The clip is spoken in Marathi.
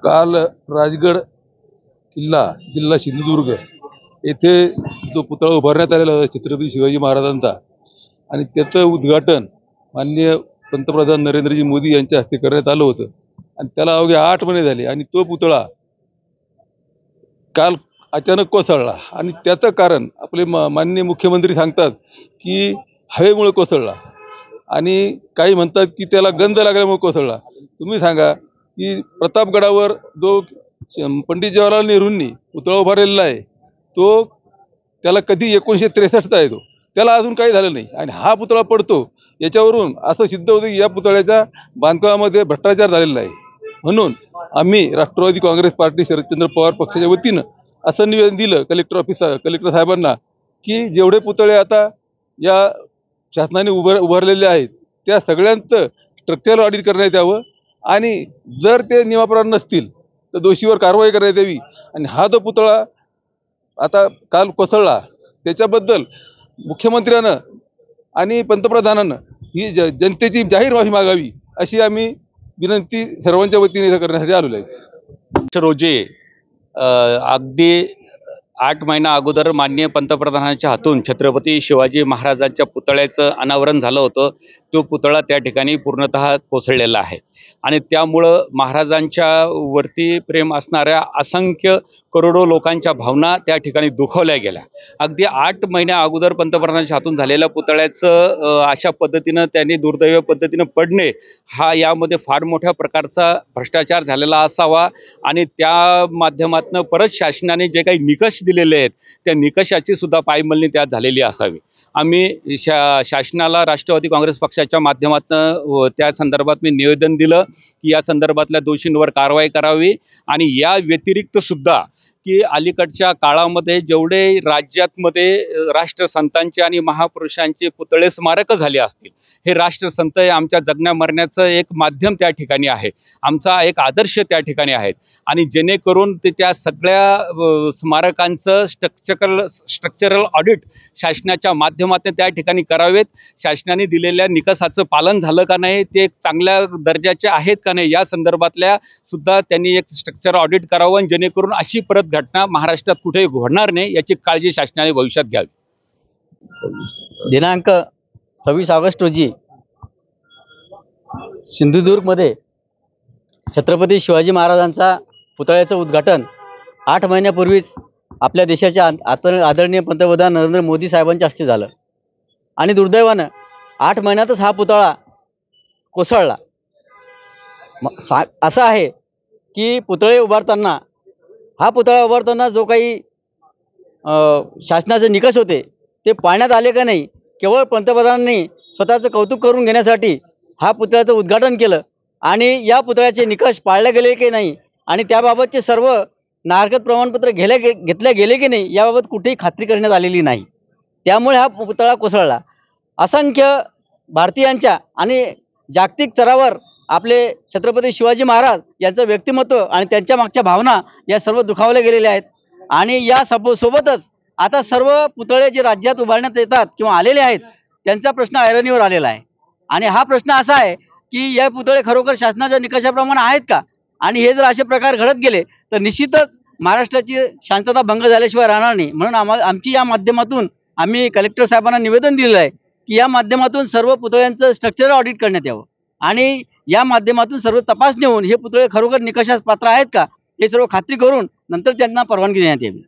काल राजगड किल्ला जिल्हा सिंधुदुर्ग येथे जो पुतळा उभारण्यात आलेला होता छत्रपती शिवाजी महाराजांचा आणि त्याचं उद्घाटन माननीय पंतप्रधान नरेंद्रजी मोदी यांच्या हस्ते करण्यात आलं होतं आणि त्याला अवघे 8 महिने झाले आणि तो पुतळा काल अचानक कोसळला आणि त्याचं कारण आपले माननीय मुख्यमंत्री सांगतात की हवेमुळे कोसळला आणि काही म्हणतात की त्याला गंध लागल्यामुळे कोसळला। तुम्ही सांगा की प्रतापगडावर जो पंडित जवाहरलाल नेहरूंनी पुतळा उभारलेला आहे तो त्याला कधी 1963चा आहे, तो त्याला अजून काही झालं नाही आणि हा पुतळा पडतो याच्यावरून असं सिद्ध होतं की या पुतळ्याच्या बांधकामामध्ये भ्रष्टाचार झालेला आहे। म्हणून आम्ही राष्ट्रवादी काँग्रेस पार्टी शरदचंद्र पवार पक्षाच्या वतीनं असं निवेदन दिलं कलेक्टर साहेबांना की जेवढे पुतळे आता या शासनाने उभारलेले आहेत त्या सगळ्यांचं स्ट्रक्चरल ऑडिट करण्यात यावं आणि जर ते नियमाप्रमाणे नसतील तर दोषीवर कारवाई करण्यात यावी आणि हा जो पुतळा आता काल कोसळला त्याच्याबद्दल मुख्यमंत्र्यानं आणि पंतप्रधानानं ही जनतेची जाहीर माफी मागावी अशी आम्ही विनंती सर्वांच्या वतीने इथं करण्यासाठी आलेलो आहे। रोजी अगदी 8 महिना अगोदर माननीय पंतप्रधानांच्या हातून छत्रपती शिवाजी महाराजांच्या पुतळ्याचं अनावरण झालं होतं। तो पुतळा त्या ठिकाणी पूर्णतः कोसळलेला आहे आणि त्यामुळं महाराजांच्या वरती प्रेम असणाऱ्या असंख्य करोडो लोकांच्या भावना त्या ठिकाणी दुखावल्या गेल्या। अगदी 8 महिन्या अगोदर पंतप्रधानांच्या हातून झालेल्या पुतळ्याचं अशा पद्धतीनं त्यांनी दुर्दैवी पद्धतीनं पडणे हा यामध्ये फार मोठ्या प्रकारचा भ्रष्टाचार झालेला असावा आणि त्या माध्यमातून परत शासनाने जे काही निकष दिलेले आहेत त्या निकषाची सुद्धा पायमल्ली त्यात झालेली असावी। आम्ही शासनाला राष्ट्रवादी काँग्रेस पक्षाच्या माध्यमातून त्या संदर्भात मी निवेदन दिलं की या संदर्भातल्या दोषींवर कारवाई करावी आणि या व्यतिरिक्त सुद्धा की अलीकडच्या काळामध्ये जेवढे राज्यातमध्ये राष्ट्रसंतांचे आणि महापुरुषांचे पुतळे स्मारक झाले असतील, हे राष्ट्रसंत हे आमच्या जगण्या मरण्याचं एक माध्यम त्या ठिकाणी आहे, आमचा एक आदर्श त्या ठिकाणी आहेत आणि जेणेकरून ते त्या सगळ्या स्मारकांचं स्ट्रक्चरल ऑडिट शासनाच्या माध्यमातून त्या ठिकाणी करावेत। शासनाने दिलेल्या निकषाचं पालन झालं का नाही, ते चांगल्या दर्जाचे आहेत का नाही या संदर्भातल्या सुद्धा त्यांनी एक स्ट्रक्चर ऑडिट करावं जेणेकरून अशी परत घटना महाराष्ट्रात कुठेही घडणार नाही याची काळजी शासनाने भविष्यात घ्यावी। दिनांक 26 ऑगस्ट रोजी सिंधुदुर्गमध्ये छत्रपती शिवाजी महाराजांचा पुतळ्याचं उद्घाटन 8 महिन्यापूर्वीच आपल्या देशाच्या आदरणीय पंतप्रधान नरेंद्र मोदी साहेबांच्या हस्ते झालं आणि दुर्दैवानं 8 महिन्यातच हा पुतळा कोसळला। असं आहे की पुतळे उभारताना हा पुतळा उभारताना जो काही शासनाचे निकष होते ते पाळण्यात आले का नाही, केवळ पंतप्रधानांनी स्वतःचं कौतुक करून घेण्यासाठी हा पुतळ्याचं उद्घाटन केलं आणि या पुतळ्याचे निकष पाळले गेले की नाही आणि त्याबाबतचे सर्व नागरिकत्व प्रमाणपत्र घेतले गेले की नाही याबाबत कुठेही खात्री करण्यात आलेली नाही। त्यामुळे हा पुतळा कोसळला। असंख्य भारतीयांच्या आणि जागतिक स्तरावर आपले छत्रपती शिवाजी महाराज यांचं व्यक्तिमत्व आणि त्यांच्या मागच्या भावना या सर्व दुखावल्या गेलेल्या आहेत आणि या सोबतच आता सर्व पुतळे जे राज्यात उभारण्यात येतात किंवा आलेले आहेत त्यांचा प्रश्न ऐरणीवर आलेला आहे आणि हा प्रश्न असा आहे की या पुतळे खरोखर शासनाच्या निकषाप्रमाणे आहेत का आणि हे जर असे प्रकार घडत गेले तर निश्चितच महाराष्ट्राची शांतता भंग झाल्याशिवाय राहणार नाही। म्हणून आमची या माध्यमातून आम्ही कलेक्टर साहेबांना निवेदन दिलेलं आहे की या माध्यमातून सर्व पुतळ्यांचं स्ट्रक्चरल ऑडिट करण्यात यावं आणि या माध्यमातून सर्व तपासणी होऊन हे पुतळे खरोखर निकषास पात्र आहेत का हे सर्व खात्री करून नंतर त्यांना परवानगी देण्यात यावी।